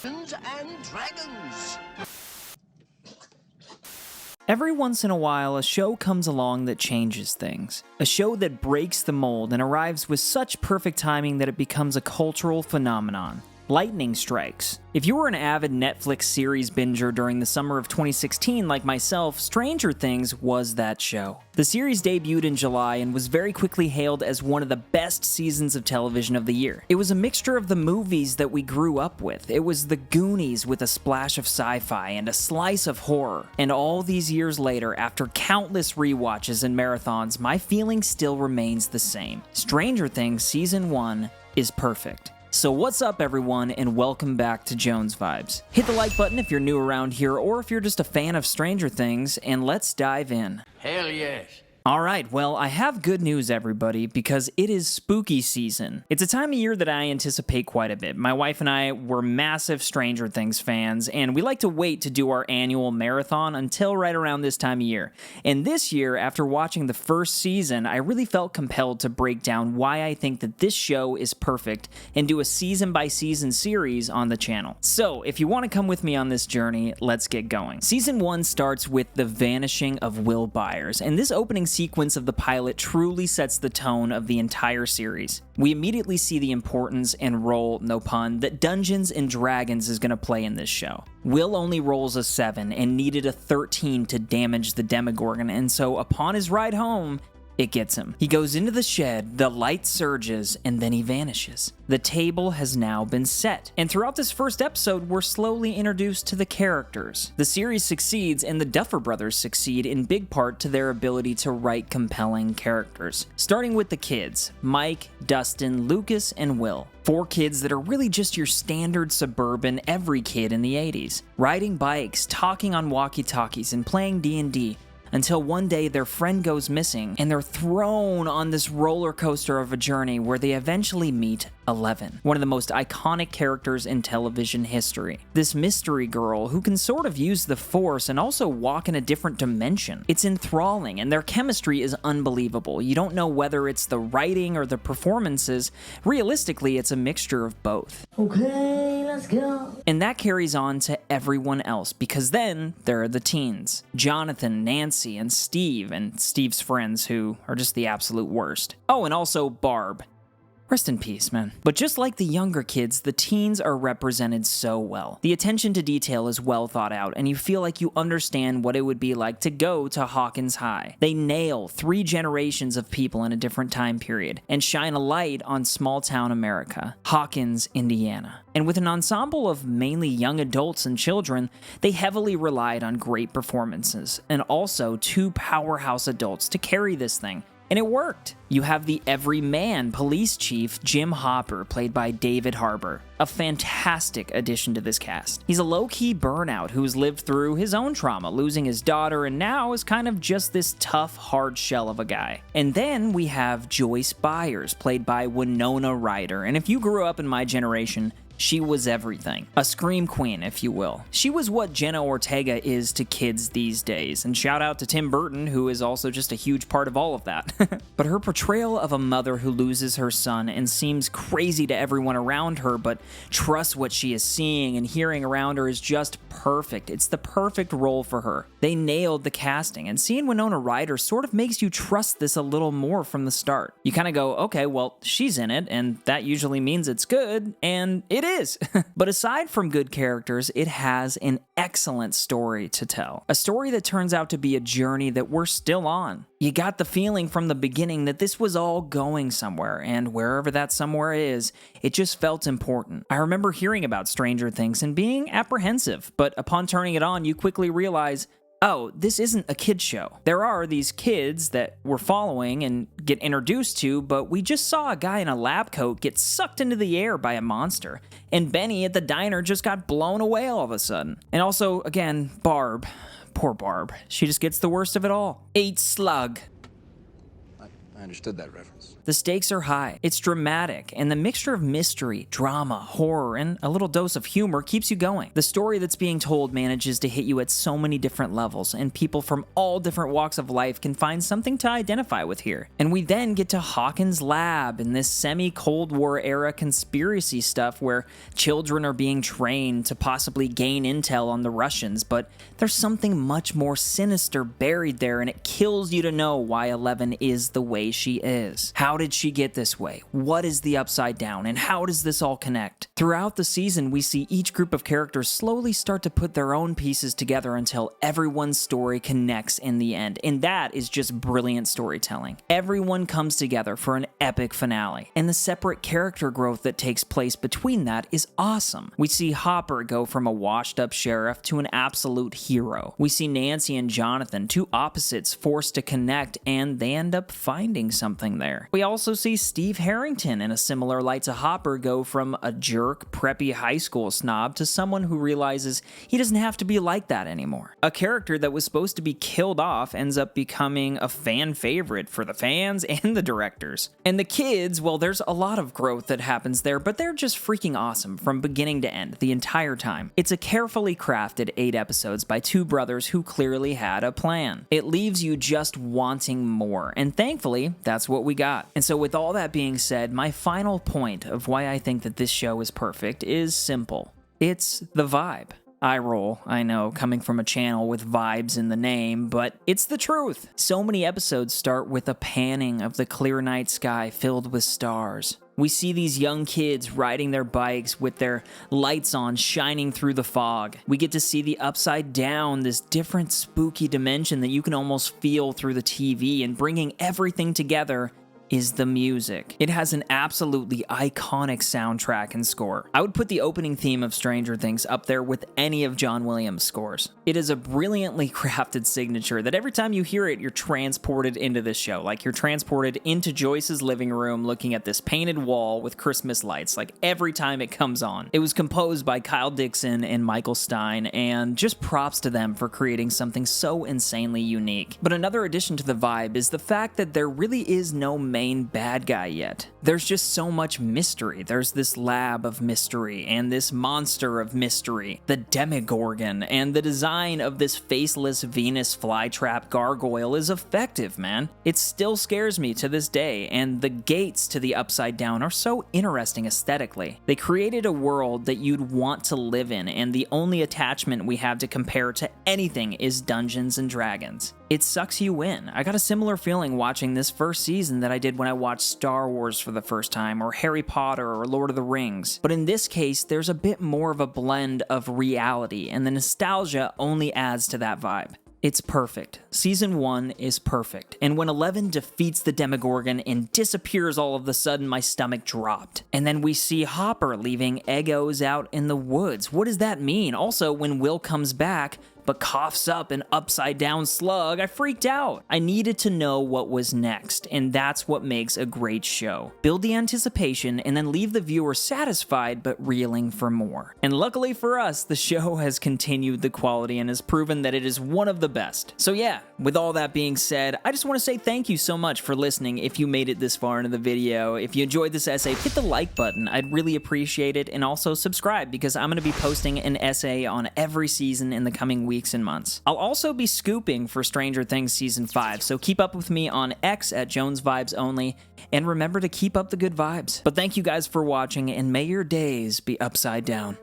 and Dragons. Every once in a while, a show comes along that changes things. A show that breaks the mold and arrives with such perfect timing that it becomes a cultural phenomenon. Lightning strikes. If you were an avid Netflix series binger during the summer of 2016 like myself, Stranger Things was that show. The series debuted in July and was very quickly hailed as one of the best seasons of television of the year. It was a mixture of the movies that we grew up with. It was the Goonies with a splash of sci-fi and a slice of horror. And all these years later, after countless rewatches and marathons, my feeling still remains the same. Stranger Things Season 1 is perfect. So what's up everyone, and welcome back to Jones Vibes. Hit the like button if you're new around here or if you're just a fan of Stranger Things, and let's dive in. Hell yes. Alright, well, I have good news everybody, because it is spooky season. It's a time of year that I anticipate quite a bit. My wife and I were massive Stranger Things fans, and we like to wait to do our annual marathon until right around this time of year. And this year, after watching the first season, I really felt compelled to break down why I think that this show is perfect and do a season-by-season series on the channel. So, if you want to come with me on this journey, let's get going. Season 1 starts with the vanishing of Will Byers, and this opening sequence of the pilot truly sets the tone of the entire series. We immediately see the importance and role, no pun, that Dungeons and Dragons is going to play in this show. Will only rolls a 7 and needed a 13 to damage the Demogorgon, and so upon his ride home, it gets him. He goes into the shed, the light surges, and then he vanishes. The table has now been set. And throughout this first episode, we're slowly introduced to the characters. The series succeeds, and the Duffer Brothers succeed in big part to their ability to write compelling characters. Starting with the kids, Mike, Dustin, Lucas, and Will. 4 kids that are really just your standard suburban every kid in the 80s. Riding bikes, talking on walkie-talkies, and playing D&D. Until one day their friend goes missing, and they're thrown on this roller coaster of a journey where they eventually meet Eleven, one of the most iconic characters in television history. This mystery girl who can sort of use the Force and also walk in a different dimension. It's enthralling, and their chemistry is unbelievable. You don't know whether it's the writing or the performances. Realistically, it's a mixture of both. Okay, let's go. And that carries on to everyone else, because then there are the teens. Jonathan, Nancy, and Steve's friends, who are just the absolute worst. Oh, and also Barb. Rest in peace, man. But just like the younger kids, the teens are represented so well. The attention to detail is well thought out, and you feel like you understand what it would be like to go to Hawkins High. They nail 3 generations of people in a different time period, and shine a light on small-town America, Hawkins, Indiana. And with an ensemble of mainly young adults and children, they heavily relied on great performances, and also 2 powerhouse adults to carry this thing. And it worked. You have the everyman police chief, Jim Hopper, played by David Harbour. A fantastic addition to this cast. He's a low-key burnout who's lived through his own trauma, losing his daughter, and now is kind of just this tough, hard shell of a guy. And then we have Joyce Byers, played by Winona Ryder. And if you grew up in my generation, she was everything. A scream queen, if you will. She was what Jenna Ortega is to kids these days, and shout out to Tim Burton, who is also just a huge part of all of that. But her portrayal of a mother who loses her son and seems crazy to everyone around her, but trusts what she is seeing and hearing around her is just perfect. It's the perfect role for her. They nailed the casting, and seeing Winona Ryder sort of makes you trust this a little more from the start. You kind of go, okay, well, she's in it, and that usually means it's good, and it is. But aside from good characters, it has an excellent story to tell. A story that turns out to be a journey that we're still on. You got the feeling from the beginning that this was all going somewhere, and wherever that somewhere is, it just felt important. I remember hearing about Stranger Things and being apprehensive, but upon turning it on, you quickly realize, oh, this isn't a kid's show. There are these kids that we're following and get introduced to, but we just saw a guy in a lab coat get sucked into the air by a monster, and Benny at the diner just got blown away all of a sudden. And also, again, Barb. Poor Barb. She just gets the worst of it all. 8 slug. I understood that reference. The stakes are high, it's dramatic, and the mixture of mystery, drama, horror, and a little dose of humor keeps you going. The story that's being told manages to hit you at so many different levels, and people from all different walks of life can find something to identify with here. And we then get to Hawkins' lab in this semi-Cold War era conspiracy stuff where children are being trained to possibly gain intel on the Russians, but there's something much more sinister buried there, and it kills you to know why Eleven is the way she is. How did she get this way? What is the Upside Down, and how does this all connect? Throughout the season, we see each group of characters slowly start to put their own pieces together until everyone's story connects in the end, and that is just brilliant storytelling. Everyone comes together for an epic finale, and the separate character growth that takes place between that is awesome. We see Hopper go from a washed-up sheriff to an absolute hero. We see Nancy and Jonathan, two opposites, forced to connect, and they end up finding something there. We also see Steve Harrington, in a similar light to Hopper, go from a jerk, preppy high school snob to someone who realizes he doesn't have to be like that anymore. A character that was supposed to be killed off ends up becoming a fan favorite for the fans and the directors. And the kids, well, there's a lot of growth that happens there, but they're just freaking awesome from beginning to end, the entire time. It's a carefully crafted 8 episodes by two brothers who clearly had a plan. It leaves you just wanting more, and thankfully, that's what we got. And so with all that being said, my final point of why I think that this show is perfect is simple. It's the vibe. Eye roll, I know, coming from a channel with vibes in the name, but it's the truth. So many episodes start with a panning of the clear night sky filled with stars. We see these young kids riding their bikes with their lights on, shining through the fog. We get to see the Upside Down, this different spooky dimension that you can almost feel through the TV, and bringing everything together is the music. It has an absolutely iconic soundtrack and score. I would put the opening theme of Stranger Things up there with any of John Williams' scores. It is a brilliantly crafted signature that every time you hear it, you're transported into this show. Like you're transported into Joyce's living room looking at this painted wall with Christmas lights, like every time it comes on. It was composed by Kyle Dixon and Michael Stein, and just props to them for creating something so insanely unique. But another addition to the vibe is the fact that there really is no main bad guy yet. There's just so much mystery. There's this lab of mystery and this monster of mystery, the Demogorgon, and the design of this faceless Venus flytrap gargoyle is effective, man. It still scares me to this day, and the gates to the Upside Down are so interesting aesthetically. They created a world that you'd want to live in, and the only attachment we have to compare to anything is Dungeons and Dragons. It sucks you in. I got a similar feeling watching this first season that I did when I watched Star Wars for the first time, or Harry Potter, or Lord of the Rings. But in this case, there's a bit more of a blend of reality, and the nostalgia only adds to that vibe. It's perfect. Season 1 is perfect. And when 11 defeats the Demogorgon and disappears all of a sudden, my stomach dropped. And then we see Hopper leaving Eggos out in the woods. What does that mean? Also, when Will comes back, but coughs up an upside down slug, I freaked out. I needed to know what was next, and that's what makes a great show. Build the anticipation and then leave the viewer satisfied but reeling for more. And luckily for us, the show has continued the quality and has proven that it is one of the best. So yeah, with all that being said, I just want to say thank you so much for listening if you made it this far into the video. If you enjoyed this essay, hit the like button. I'd really appreciate it, and also subscribe because I'm going to be posting an essay on every season in the coming weeks and months. I'll also be scooping for Stranger Things Season 5, so keep up with me on X at Jones Vibes Only, and remember to keep up the good vibes. But thank you guys for watching, and may your days be upside down.